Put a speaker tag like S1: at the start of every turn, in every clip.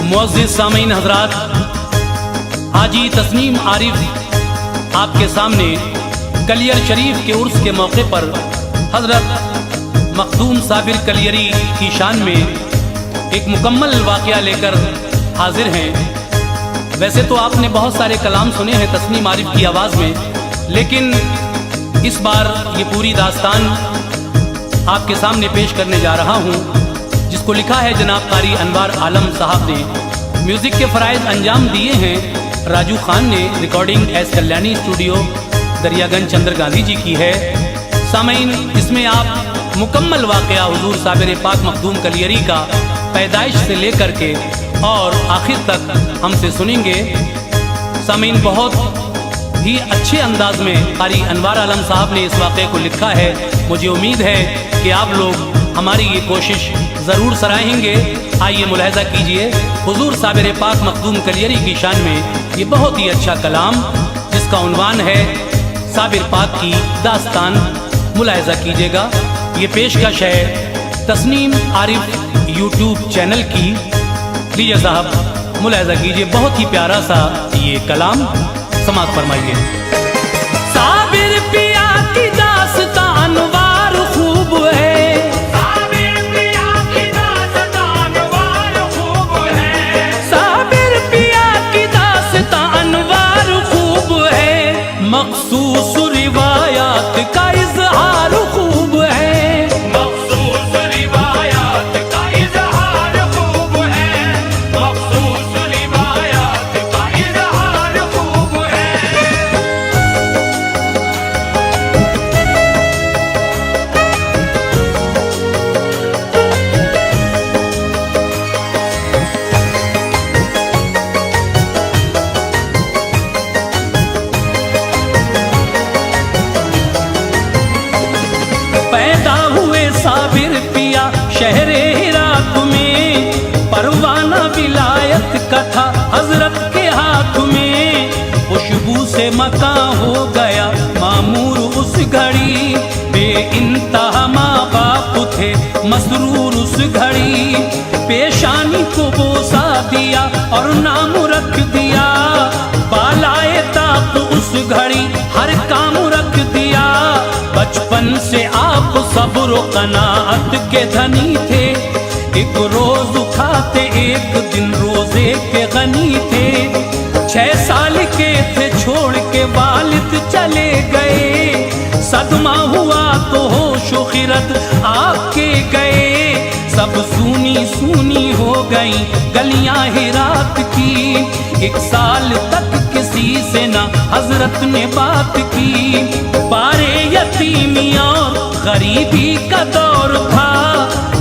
S1: मुअज़्ज़िज़ सामीन हज़रात, हाजी तस्नीम आरिफ आपके सामने कलियर शरीफ के उर्स के मौके पर हज़रत मखदूम साबिर कलियरी की शान में एक मुकम्मल वाक़या लेकर हाजिर हैं। वैसे तो आपने बहुत सारे कलाम सुने हैं तस्नीम आरिफ की आवाज़ में, लेकिन इस बार ये पूरी दास्तान आपके सामने पेश करने जा रहा हूँ, जिसको लिखा है जनाब कारी अनवार आलम साहब ने। म्यूज़िक के फ़राइज़ अंजाम दिए हैं राजू खान ने। Recording S Kalyani studio Daryaganj Chandra Gandhi ji की है। सामीन, इसमें आप मुकम्मल वाक़या हुज़ूर साबिर पाक मखदूम कलियरी का पैदाइश से लेकर के और आखिर तक हमसे सुनेंगे। सामीन, बहुत ही अच्छे अंदाज में कारी अनवार आलम साहब ने इस वाक़े को लिखा है। मुझे उम्मीद है कि आप लोग हमारी ये कोशिश ज़रूर सराहेंगे। आइए मुलाहिज़ा कीजिए हुज़ूर साबिर पाक मखदूम कलियरी की शान में ये बहुत ही अच्छा कलाम, जिसका उन्वान है साबिर पाक की दास्तान। मुलाहिज़ा कीजिएगा, ये पेशकश है तस्नीम आरिफ यूट्यूब चैनल की। लीजिए साहब, मुलाहिज़ा कीजिए, बहुत ही प्यारा सा ये कलाम समाअत फरमाइए। साबिर पिया की दास्तान वार खूब है, मखसूस रिवायात का इज़हार खूब है,
S2: मखसूस रिवायात का इज़हार खूब है, मखसूस रिवायात का इज़हार खूब है।
S1: साबिर पिया शहरे हिरात में, परवाना विलायत का था हजरत के हाथ में। खुशबू से मकां हो गया मामूर उस घड़ी, बेइंतहा माँ बाप थे मसरूर उस घड़ी। पेशानी को बोसा दिया और नाम रख दिया, बालाए ताक उस घड़ी हर काम रख दिया। बचपन से आप सब्र कनाअत के धनी थे, एक रोज खाते एक दिन रोजे के गनी थे। 6 साल के थे छोड़ के वालिद चले गए, सदमा हुआ तो होश व खिरत आपके गए। सब सूनी सूनी हो गई गलियां हिरात की, 1 साल तक किसी से ना हजरत ने बात की। बारे यतीमी और गरीबी का दौर था,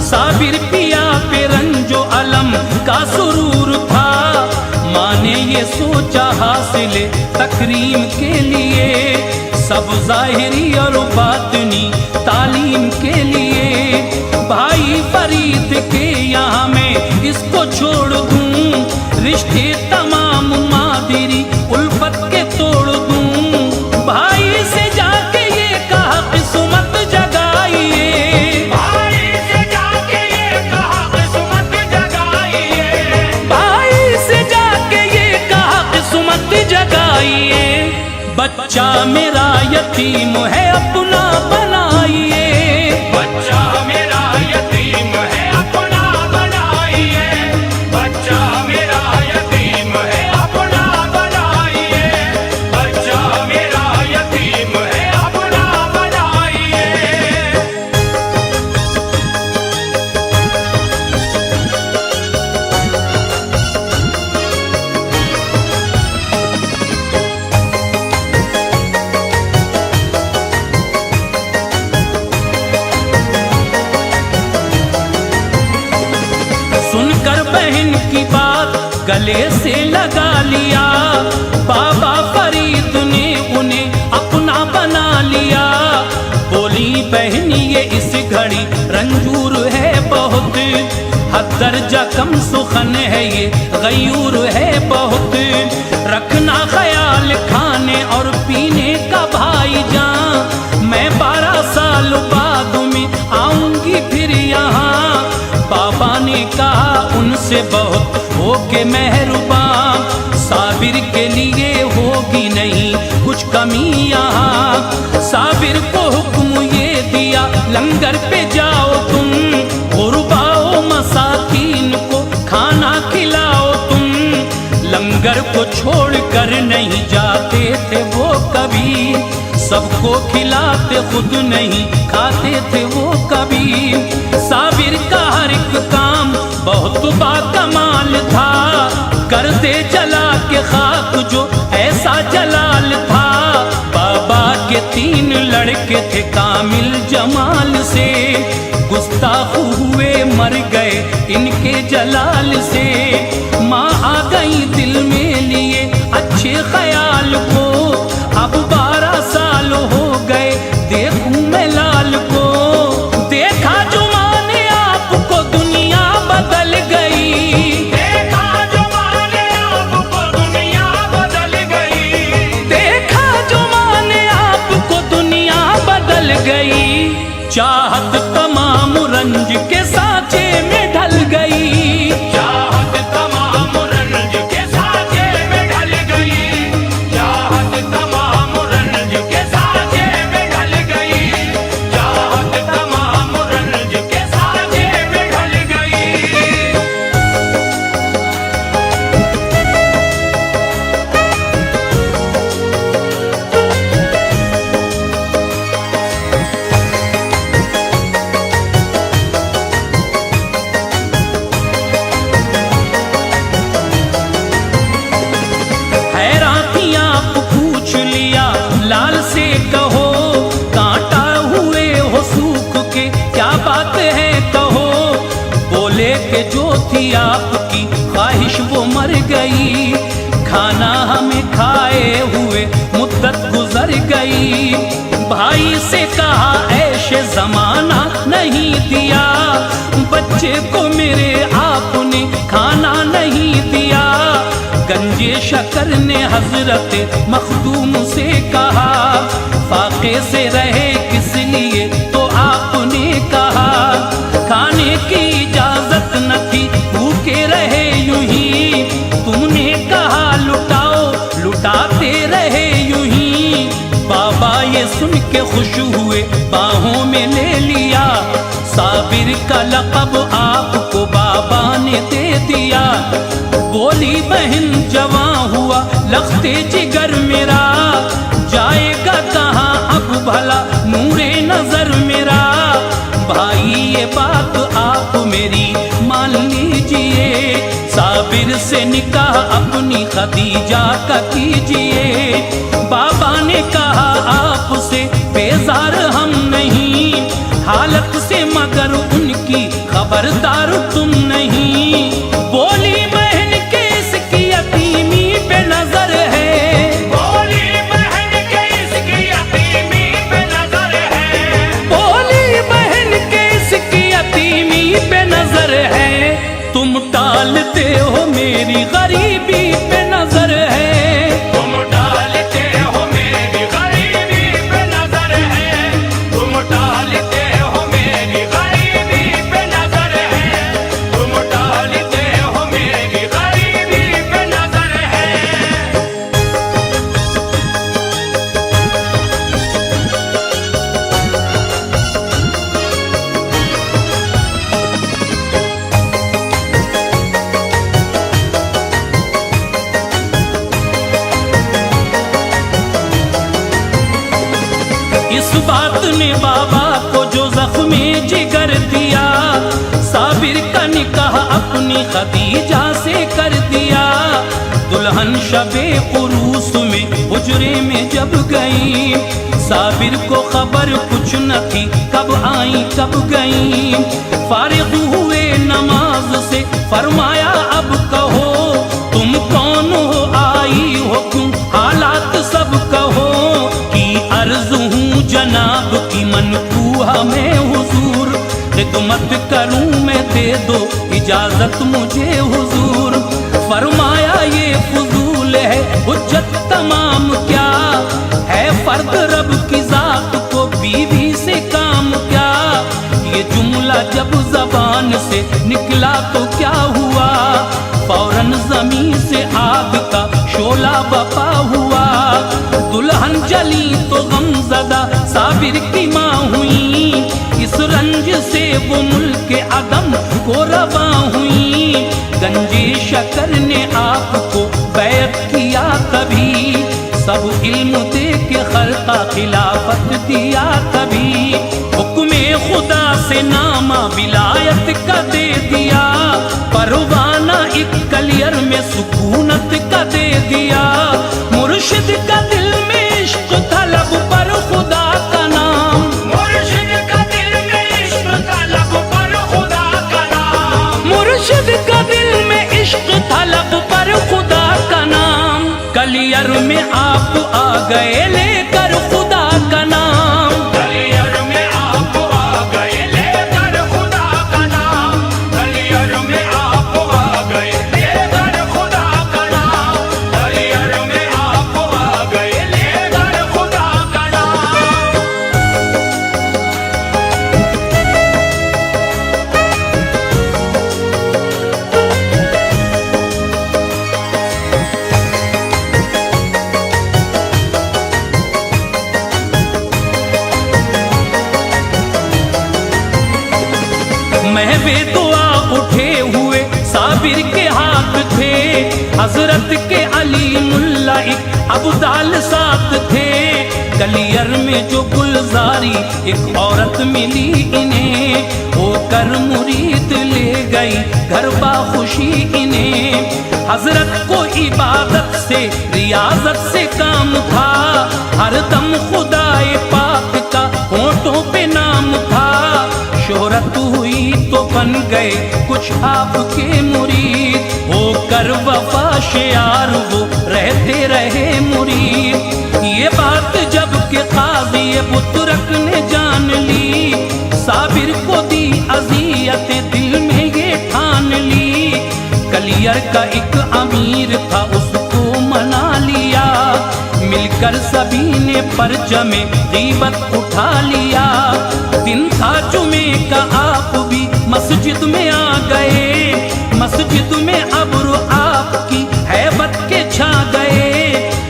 S1: साबिर पिया पे रंजो अलम का सुरूर था। माँ ने ये सोचा हासिले तकरीम के लिए, सब ज़ाहिरी और बातिनी तालीम के लिए। भाई फरीद के यहाँ मैं इसको छोड़ दूँ, रिश्ते तमाम मादिरी उल्फत के तोड़ दूँ। भाई से जाके ये कहा किस्मत जगाइए,
S2: भाई से जाके ये कहा किस्मत जगाइए,
S1: भाई से जाके ये कहा किस्मत जगाइए। बच्चा मेरा यतीम है अपना बनाइए,
S2: बच्चा मेरा यतीम है अपना बनाइए, बच्चा मेरा यतीम है अपना बनाइए, बच्चा मेरा यतीम है अपना बनाइए।
S1: सुनकर बहन की बात गले से लगा लिया, बाबा फरीद ने उन्हें दर्जा कम सुखन है ये, गयूर है बहुत। रखना ख्याल खाने और पीने का भाईजान, मैं 12 साल बाद में आऊंगी फिर यहाँ। बाबा ने कहा उनसे बहुत होके मेहरबान, साबिर के लिए होगी नहीं कुछ कमी यहाँ। साबिर को हुक्म ये दिया लंगर पे जाओ तुम, गुरबाओ मसाकीन को खाना खिलाओ तुम। लंगर को छोड़ कर नहीं जाते थे वो कभी, सबको खिलाते खुद नहीं खाते थे वो कभी। साबिर का हर एक काम बहुत बाकमाल था, कर दे जला के खाक जो ऐसा जलाल था। बाबा के 3 लड़के थे कामिल जमाल से, गुस्ताख हुए मर गए इनके जलाल से। माँ आ गई दिल में लिए अच्छे ख्याल को, अब 12 साल हो गए देखूं मैं लाल को। देखा जो माने आपको दुनिया बदल गई,
S2: देखा जो माने आपको दुनिया बदल गई।
S1: देखा जो माने आपको दुनिया बदल गई। चाहत तमाम रंज के सांचे में ढल गई,
S2: चाहत तमाम रंज के सांचे में ढल गई। चाहत तमाम रंज के सांचे में ढल गई। चाहत तमाम रंज के सांचे में ढल गई।
S1: हैरान थी आप पूछ लिया लाल से कहो, कांटा हुए हो सूख के क्या बात है कहो। बोले कि जो थी आपकी ख्वाहिश वो मर गई, खाना हमें खाए हुए मुद्दत गुजर गई। भाई से कहा ऐशे जमाना नहीं दिया, बच्चे को मेरे आपने खाना नहीं दिया। गंजे शकर ने हजरत मखदूम से कहा, फाके से रहे किस लिए तो आपने कहा। खाने की इजाजत न थी भूखे रहे यूं ही, तुमने कहा लुटाओ लुटाते रहे यूं ही। बाबा ये सुन के खुश हुए बाहों में ले लिया, साबिर का लक़ब आपको बाबा ने दे दिया। बोली बहन जवां हुआ लख्ते जिगर मेरा, जाएगा कहाँ अब भला नूरे नजर मेरा। भाई ये बात आप मेरी मान लीजिए, साबिर से निकाह अपनी खदीजा का कीजिए। बाबा ने कहा आपसे बेजार हम नहीं, हालत से मगर उनकी खबरदार तुम नहीं। बोली बहन के इसकी यतीमी पे नजर है,
S2: बोली बहन के इसकी यतीमी पे नजर है।
S1: बोली बहन के इसकी यतीमी पे नजर है। तुम टालते हो मेरी गरीबी पे नजर है,
S2: तुम डालते हो मेरी गरीबी पे नजर है। तुम डालते हो मेरी गरीबी पे नजर है। तुम डालते हो मेरी गरीबी पे नजर है।
S1: इस बात ने बाबा को जो जख्मे जिगर दिया, साबिर का निकाह अपनी खदीजा से कर दिया। दुल्हन शबे उरूस में हुजरे में जब गई, साबिर को खबर कुछ न थी कब आई कब गई। फारिग हुए नमाज से फरमाया अब कहो, तुम कौन हो आई हो क्यों हालात सब कहो। कि अर्ज हूँ जनाब की मनकूहा में हुजूर, खिदमत करूँ मैं दे दो इजाजत मुझे हुजूर। फरमाया ये फजूल है हुज्जत तमाम क्या, है फर्द रब की जात को बीवी से काम क्या। ये जुमला जब जबान से निकला तो क्या हुआ, फौरन जमीन से आग का शोला बपा हुआ। दुल्हन जली तो गमज़दा साबिर की माँ हुई, इस रंज से वो मुल्क अदम को रवा हुई। गंजे शकर ने आपको बैत किया तभी, सब इल्म दे के खल्का खिलाफत दिया तभी। हुक्मे खुदा से नामा विलायत का दे दिया, परवाना एक कलियर में सुकूनत का दे दिया। मुर्शिद का दिल में इश्क था लब पर खुदा का नाम,
S2: मुर्शिद का दिल में इश्क था लब पर खुदा का नाम।
S1: मुर्शिद का दिल में इश्क था लब पर खुदा का नाम। कलियर में आप आ गए लेकर खुदा का नाम,
S2: कलियर में आप आ गए लेकर खुदा का नाम। कलियर में आप आ गए लेकर खुदा का नाम। कलियर में आप आ गए लेकर खुदा का नाम।
S1: महवे दुआ उठे हुए साबिर के हाथ थे, हजरत के अली मुल्ला एक अब्दाल साथ थे। कलियर में जो गुलजारी एक औरत मिली इन्हें, होकर मुरीद ले गई घर बाखुशी इन्हें। हजरत को इबादत से रियाजत से काम था, हर दम खुदाए पाक का होठों पे नाम था। शोहरत हुई तो बन गए कुछ आपके मुरीद, होकर वफा शियार वो रहते रहे मुरीद। ये बात जब के काजी बुतरक ने जान ली, साबिर को दी अजियतें दिल में ये ठान ली। कलियर का एक अमीर था उसको मना लिया, मिलकर सभी ने परचमे गीबत उठा लिया। दिन था जुमे का आप भी मस्जिद में आ गए, मस्जिद में अब्र आपकी हैबत के छा गए।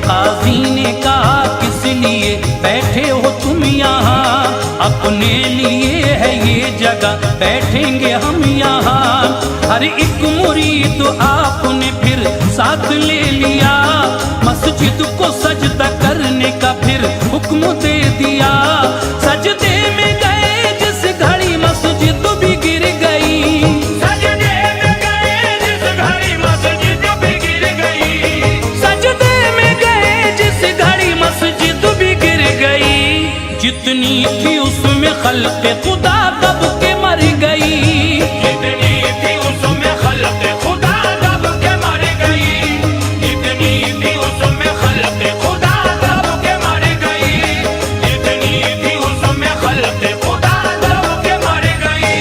S1: काजी ने कहा किस लिए बैठे हो तुम यहाँ, अपने लिए है ये जगह बैठेंगे हम यहाँ। हर एक मुरीद आपने फिर साथ ले लिया, मस्जिद को सजदा करने का फिर हुक्म दे दिया। सजदे में गए जिस घड़ी मस्जिद भी गिर गई,
S2: सजदे में गए जिस घड़ी मस्जिद भी गिर गई।
S1: सजदे में गए जिस घड़ी मस्जिद भी गिर गई। जितनी थी उसमें खल्क़े खुदा दब के मर गई,
S2: जितनी थी उसमें खल्क़े खुदा दब के मर गई। जितनी थी उसमें खल्क़े खुदा दब के मर गई। जितनी थी उसमें खल्क़े खुदा दब के मर गई।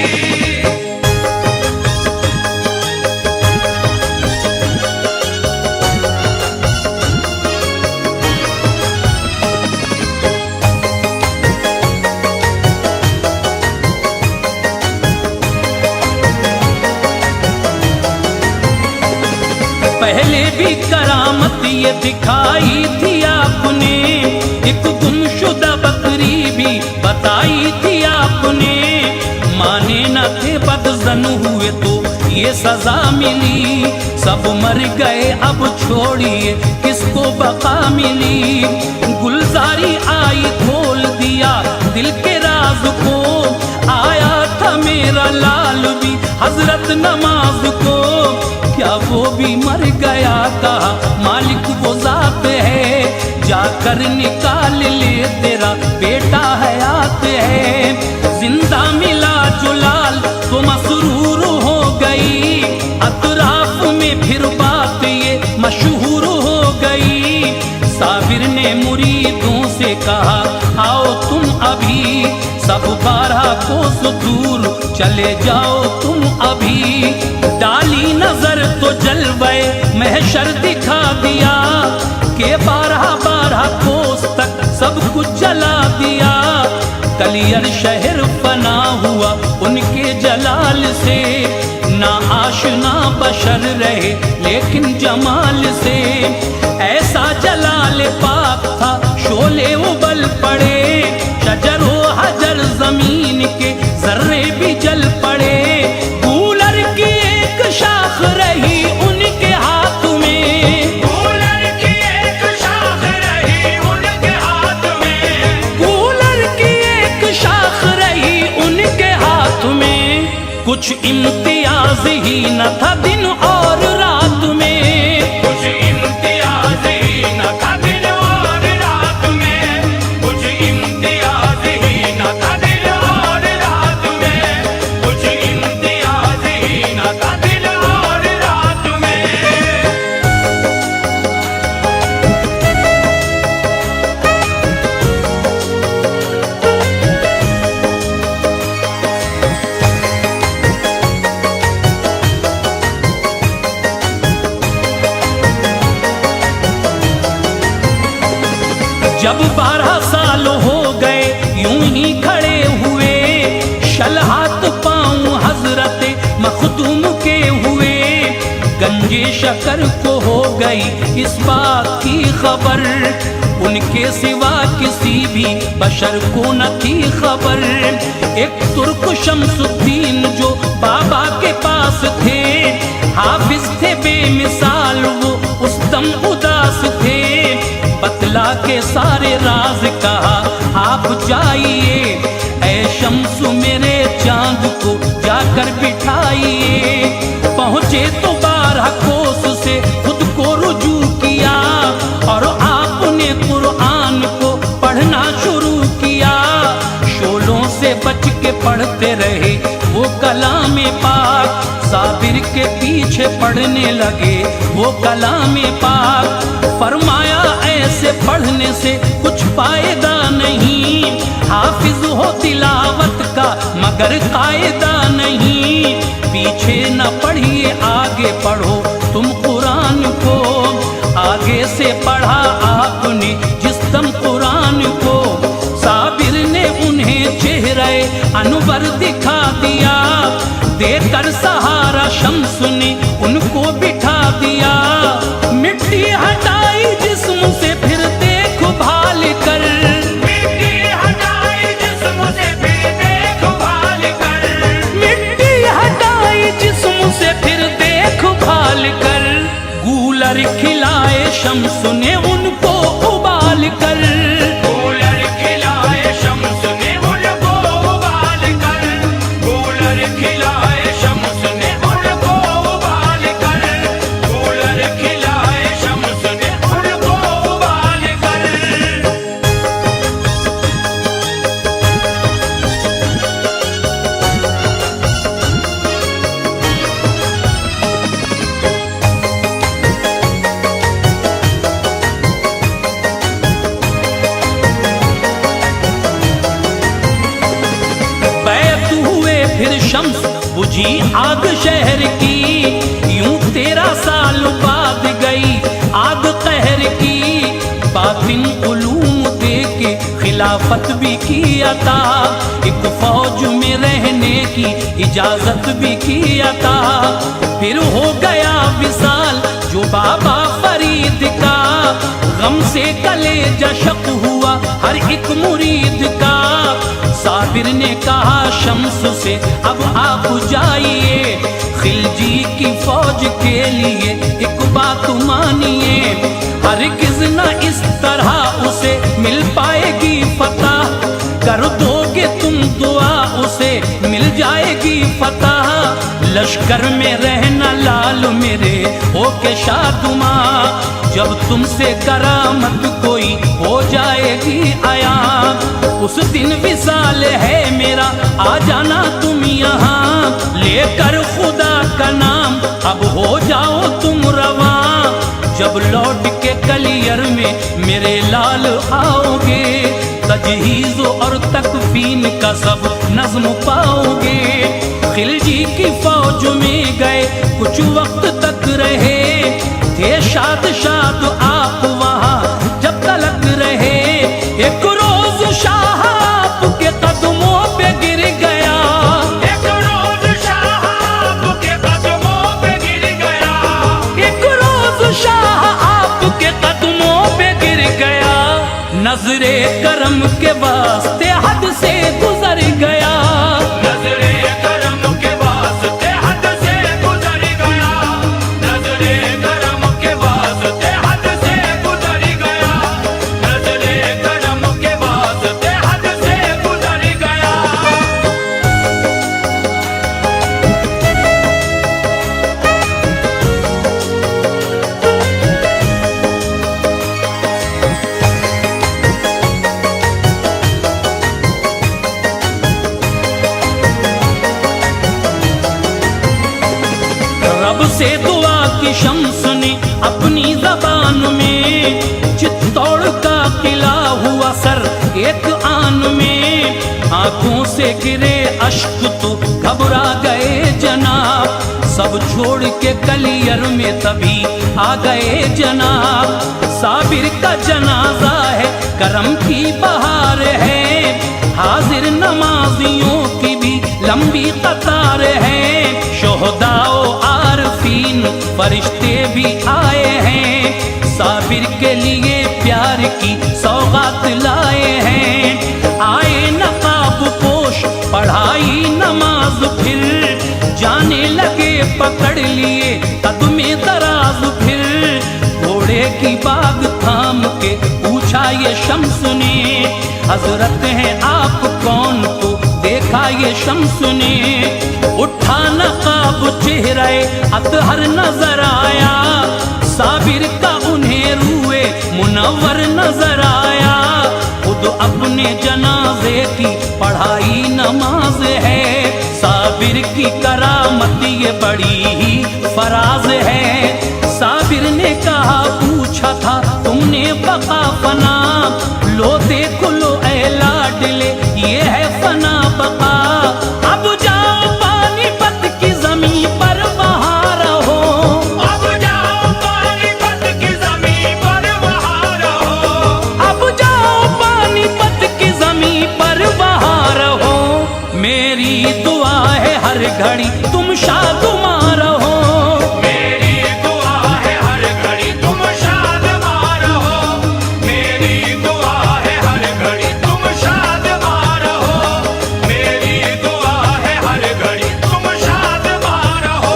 S1: पहले भी करामत ये दिखाई थी आपने, एक गुमशुदा बकरी भी बताई थी आपने। माने न थे बदजन हुए तो ये सजा मिली, सब मर गए अब छोड़िए किसको बका मिली। गुलजारी आई खोल दिया दिल के राज को, आया था मेरा लाल भी हजरत नमाज को। क्या वो भी मर गया था, मालिक वो जात है, जाकर निकाल ले तेरा बेटा हयात है। जिंदा मिला जो लाल तो मसरूर हो गई, अतराफ में फिर बात ये मशहूर हो गई। साबिर ने मुरीदों से कहा आओ तुम अभी, सब 12 कोस दूर चले जाओ तुम अभी। डाली नजर तो जलवे महशर दिखा दिया के 12 कोस तक सब कुछ जला दिया। कलियर शहर फना हुआ उनके जलाल से, ना आशना बशर रहे लेकिन जमाल से। ऐसा जलाल पाक था शोले उबल पड़े, शजर व हजर जमीन के जर्रे भी जल पड़े। कूलर की एक शाख रही उनके हाथ में,
S2: कूलर की एक शाख रही उनके हाथ में,
S1: कूलर की एक शाख रही उनके हाथ में। कुछ इम्तियाज ही न था दिन और रात में,
S2: कुछ इम्तियाज ही न था दिन और रात में, कुछ इम्तियाज ही न था दिन और रात में, कुछ इम्तियाज ही न था दिन और रात में।
S1: जब 12 साल हो गए यूं ही खड़े हुए, शलहात पाँव हजरत मखदूम के हुए। गंजे शकर को हो गई इस बात की खबर, उनके सिवा किसी भी बशर को न थी खबर। एक तुर्क शमसुद्दीन जो बाबा के पास थे, हाफिज थे बेमिसाल वो उस दम उदास थे। बतला के सारे राज कहा आप जाइए, ऐ शम्सु मेरे चांद को जाकर बिठाइए। पहुँचे तो 12 कोस से खुद को रुजू किया, और आपने कुरान को पढ़ना शुरू किया। शोलों से बच के पढ़ते रहे वो कलाम पाक, साबिर के पीछे पढ़ने लगे वो कलाम पाक। फरमाया ऐसे पढ़ने से कुछ फायदा नहीं, हाफिज हो तिलावत का मगर कायदा नहीं। पीछे न पढ़िए आगे पढ़ो तुम कुरान को, आगे से पढ़ा आपने जिस दम कुरान को। साबिर ने उन्हें चेहरे अनवर दिखा दिया, देकर सहारा शम्स ने उनको बिठा दिया। मिट्टी हटाई जिस्म से फिर देखो भाल कर,
S2: मिट्टी हटाई जिस्म से फिर देखो भाल कर,
S1: मिट्टी हटाई जिस्म से फिर देखो भाल कर। गूलर खिलाए शम्स ने उनको उबाल कर,
S2: कूलर खिलाए शम्स ने उनको उबाल कर, कूलर खिलाए शम्स ने उनको उबाल कर, कूलर खिलाए शम्स ने उनको उबाल कर।
S1: बैत हुए फिर शम्स बुझी आग शहर की, यूं 13 साल बाद गई आग कहर की। बातिन उलूम दे के खिलाफत भी किया था, एक फौज में रहने की इजाजत भी किया था। फिर हो गया विसाल जो बाबा फरीद का, गम से कलेजा शक हुआ हर एक मुरीद का। साबिर ने कहा शम्स से अब आप जाइए, खिलजी की फौज के लिए एक बात मानिए। हरगिज़ न इस तरह उसे मिल पाएगी फतह, कर दोगे तुम दुआ उसे मिल जाएगी फतह। लश्कर में रहना लाल मेरे हो के शादुमा, जब तुमसे करामत कोई हो जाएगी आया। उस दिन विसाल है मेरा आ जाना तुम यहाँ, लेकर खुदा का नाम अब हो जाओ तुम रवां। जब लौट के कलियर में मेरे लाल आओगे, तजहीज़ और तकफीन का सब नज़्म पाओगे। खिलजी की फौज में गए कुछ वक्त तक रहे, थे शाद शाद आप वहाँ जब तलक रहे। एक रोज शाह आपके कदमों पे गिर गया,
S2: एक रोज शाह आपके कदमों पे गिर गया,
S1: एक रोज शाह आपके कदमों पे गिर गया। नजरे करम के वास्ते हद से गुजर गया,
S2: नजरे करम के वास्ते हद से गुजर गया, नजरे करम के वास्ते हद से गुजर गया, नजरे करम के वास्ते हद से गुजर गया।
S1: रब से दुआ की शम्स ने अपनी जबान में चित्तौड़ का किला हुआ सर एक आन में। आंखों से गिरे अश्क तो घबरा गए जनाब, सब छोड़ के कलियर में तभी आ गए जनाब। साबिर का जनाजा है करम की बहार है, हाजिर नमाजियों की भी लंबी कतार है। शोहदाओ आरफीन फरिश्ते भी आए हैं, साबिर के लिए प्यार की सौगात लाए हैं। आए नकाब पोश पढ़ाई नमाज फिर, जाने लगे पकड़ लिए कदमे दराज फिर। घोड़े की बाग थाम के पूछा ये शम्स ने, हजरत हैं आप कौन? तो देखा ये शम्स ने। उठा नकाब चेहरे अतहर नजर आया, साबिर का उन्हें रूए मुनव्वर नजर आया। खुद अपने जनाजे की पढ़ाई नमाज है, साबिर की करामत ये बड़ी ही फराज है। साबिर ने कहा पूछा था तुमने बका फना, लो देखो लो ऐ लाडले ये है फना बका। अब जाओ पानीपत की जमीन पर वहाँ रहो,
S2: अब जाओ पानीपत की जमीन पर वहाँ रहो,
S1: अब जाओ पानीपत की जमीन पर वहाँ रहो। मेरी दुआ है हर घड़ी तुम शादुमां रहो,
S2: मेरी दुआ है हर घड़ी तुम शादमां रहो, मेरी दुआ है हर घड़ी तुम शादमां रहो, मेरी दुआ है हर घड़ी तुम शादमां रहो।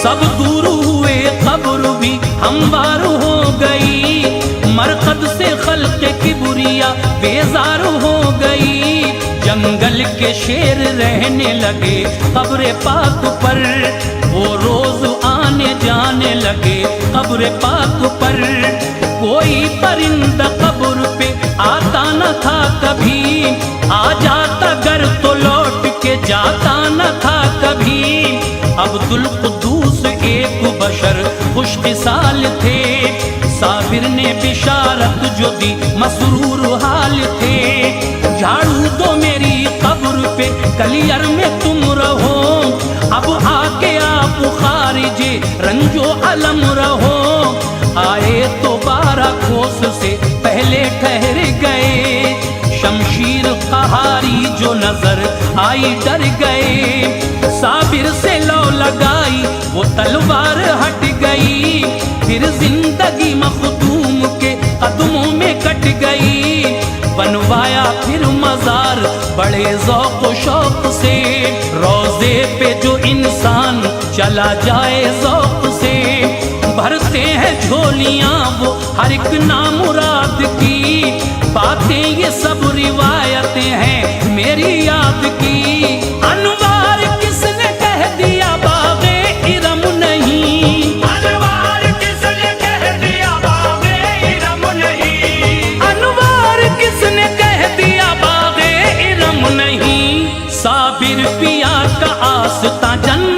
S1: सब दूर हुए खबर भी हमवार हो गई, मरकद से खल्क की बुरिया बेजार हो गई। जंगल के शेर रहने लगे कब्र पाक पर, वो रोज आने जाने लगे कब्र पाक पर। कोई परिंदा कब्र पे आता न था कभी, आ जाता घर तो लौट के जाता न था कभी। अब्दुल कुद्दूस एक बशर खुशकिसाल थे, साबिर ने बिशारत जो दी मसरूर हाल थे। झाड़ू दो मेरी कब्र पे कलियर में तुम रहो, अब आके आप खारिजे रंजो अलम रहो। आए तो 12 कोस से पहले ठहर गए, शमशीर कहारी जो नजर आई डर गए। साबिर से लौ लगाई वो तलवार हट गई, फिर जिंदगी मखदूम के कदमों में कट गई। बनवाया फिर मजार बड़े ज़ौक़ शौक़ से, रोज़े पे जो इंसान चला जाए ज़ौक़ से। भरते हैं झोलियाँ वो हर एक नामुराद की, बातें ये सब रिवायतें हैं मेरी याद की। अनवार किसने कह दिया बाग़े इरम नहीं,
S2: अनवार किसने कह दिया
S1: साबिर पिया का आस्था जन्नत